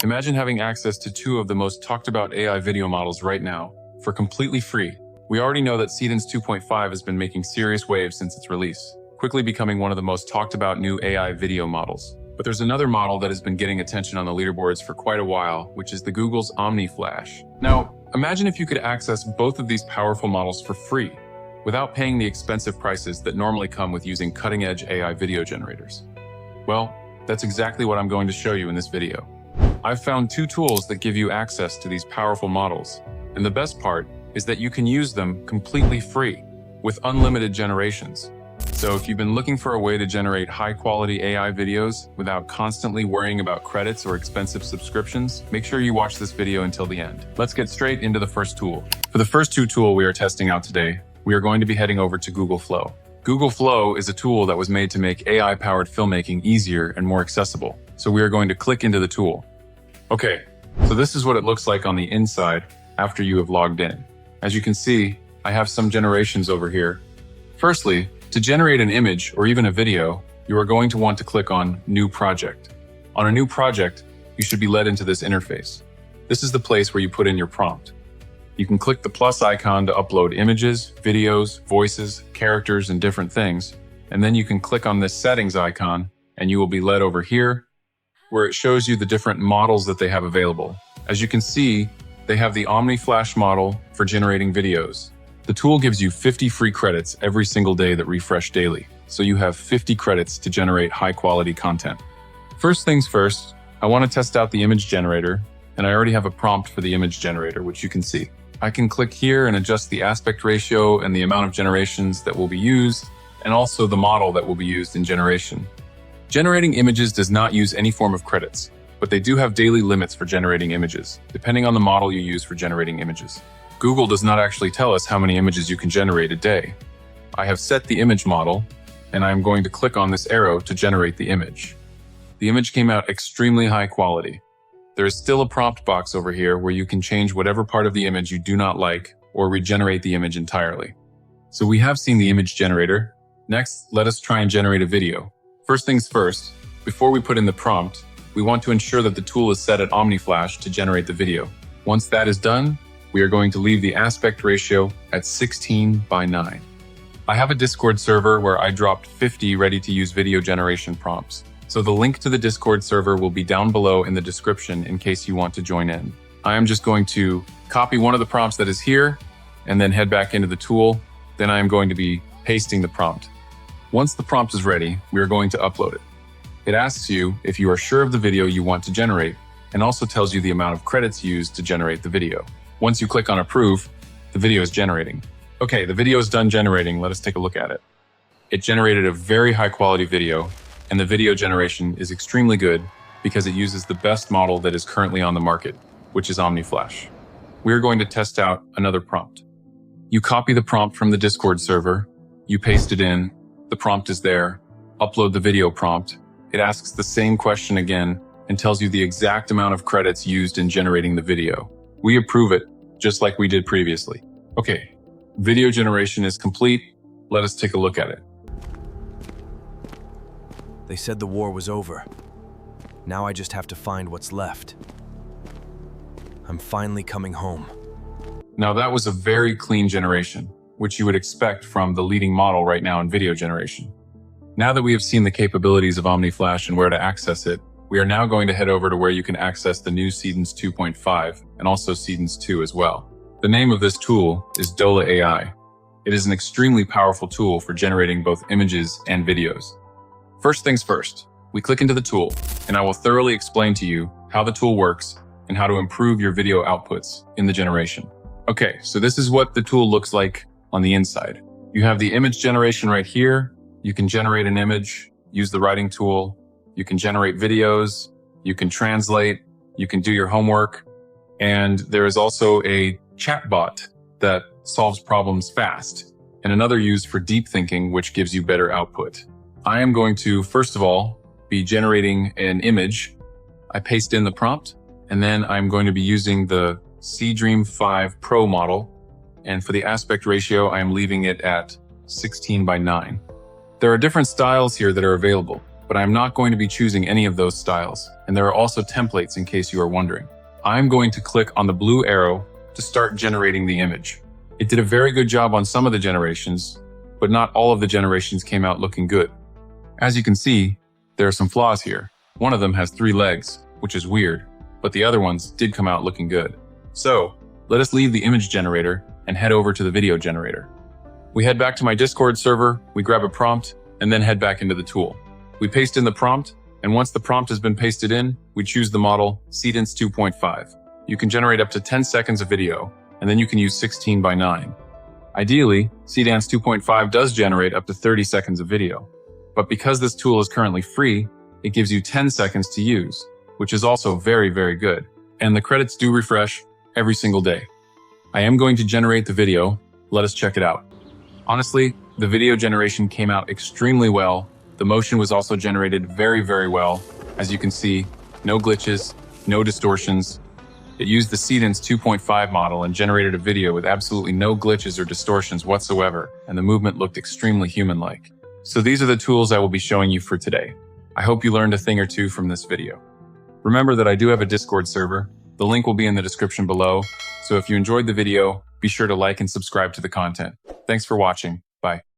Imagine having access to two of the most talked about AI video models right now for completely free. We already know that Seedance 2.5 has been making serious waves since its release, quickly becoming one of the most talked about new AI video models. But there's another model that has been getting attention on the leaderboards for quite a while, which is the Google's Omni Flash. Now, imagine if you could access both of these powerful models for free, without paying the expensive prices that normally come with using cutting-edge AI video generators. Well, that's exactly what I'm going to show you in this video. I've found two tools that give you access to these powerful models, and the best part is that you can use them completely free, with unlimited generations. So if you've been looking for a way to generate high-quality AI videos without constantly worrying about credits or expensive subscriptions, make sure you watch this video until the end. Let's get straight into the first tool. For the first tool we are testing out today, we are going to be heading over to Google Flow. Google Flow is a tool that was made to make AI-powered filmmaking easier and more accessible. So we are going to click into the tool. Okay, so this is what it looks like on the inside after you have logged in. As you can see, I have some generations over here. Firstly, to generate an image or even a video, you are going to want to click on New Project. On a new project, you should be led into this interface. This is the place where you put in your prompt. You can click the plus icon to upload images, videos, voices, characters, and different things. And then you can click on this settings icon and you will be led over here where it shows you the different models that they have available. As you can see, they have the Omni Flash model for generating videos. The tool gives you 50 free credits every single day that refresh daily. So you have 50 credits to generate high-quality content. First things first, I want to test out the image generator, and I already have a prompt for the image generator, which you can see. I can click here and adjust the aspect ratio and the amount of generations that will be used, and also the model that will be used in generation. Generating images does not use any form of credits, but they do have daily limits for generating images, depending on the model you use for generating images. Google does not actually tell us how many images you can generate a day. I have set the image model, and I'm going to click on this arrow to generate the image. The image came out extremely high quality. There is still a prompt box over here where you can change whatever part of the image you do not like or regenerate the image entirely. So we have seen the image generator. Next, let us try and generate a video. First things first, before we put in the prompt, we want to ensure that the tool is set at Omni Flash to generate the video. Once that is done, we are going to leave the aspect ratio at 16:9. I have a Discord server where I dropped 50 ready-to-use video generation prompts. So the link to the Discord server will be down below in the description in case you want to join in. I am just going to copy one of the prompts that is here and then head back into the tool. Then I am going to be pasting the prompt. Once the prompt is ready, we are going to upload it. It asks you if you are sure of the video you want to generate and also tells you the amount of credits used to generate the video. Once you click on approve, the video is generating. Okay, the video is done generating. Let us take a look at it. It generated a very high quality video, and the video generation is extremely good because it uses the best model that is currently on the market, which is Omni Flash. We are going to test out another prompt. You copy the prompt from the Discord server, you paste it in, the prompt is there, upload the video prompt. It asks the same question again and tells you the exact amount of credits used in generating the video. We approve it, just like we did previously. Okay, video generation is complete. Let us take a look at it. They said the war was over. Now I just have to find what's left. I'm finally coming home. Now that was a very clean generation, which you would expect from the leading model right now in video generation. Now that we have seen the capabilities of Omni Flash and where to access it, we are now going to head over to where you can access the new Seedance 2.5 and also Seedance 2 as well. The name of this tool is Dola AI. It is an extremely powerful tool for generating both images and videos. First things first, we click into the tool, and I will thoroughly explain to you how the tool works and how to improve your video outputs in the generation. Okay, so this is what the tool looks like on the inside. You have the image generation right here. You can generate an image, use the writing tool. You can generate videos, you can translate, you can do your homework, and there is also a chatbot that solves problems fast, and another used for deep thinking, which gives you better output. I am going to, first of all, be generating an image. I paste in the prompt, and then I'm going to be using the Seedream 5 Pro model, and for the aspect ratio, I am leaving it at 16:9. There are different styles here that are available. but I'm not going to be choosing any of those styles, and there are also templates in case you are wondering. I'm going to click on the blue arrow to start generating the image. It did a very good job on some of the generations, but not all of the generations came out looking good. As you can see, there are some flaws here. One of them has 3 legs, which is weird, but the other ones did come out looking good. So, let us leave the image generator and head over to the video generator. We head back to my Discord server, we grab a prompt, and then head back into the tool. We paste in the prompt, and once the prompt has been pasted in, we choose the model Seedance 2.5. You can generate up to 10 seconds of video, and then you can use 16:9. Ideally, Seedance 2.5 does generate up to 30 seconds of video. But because this tool is currently free, it gives you 10 seconds to use, which is also very, very good. And the credits do refresh every single day. I am going to generate the video. Let us check it out. Honestly, the video generation came out extremely well. The motion was also generated very, very well. As you can see, no glitches, no distortions. It used the Seedance 2.5 model and generated a video with absolutely no glitches or distortions whatsoever, and the movement looked extremely human-like. So these are the tools I will be showing you for today. I hope you learned a thing or two from this video. Remember that I do have a Discord server. The link will be in the description below. So if you enjoyed the video, be sure to like and subscribe to the content. Thanks for watching. Bye.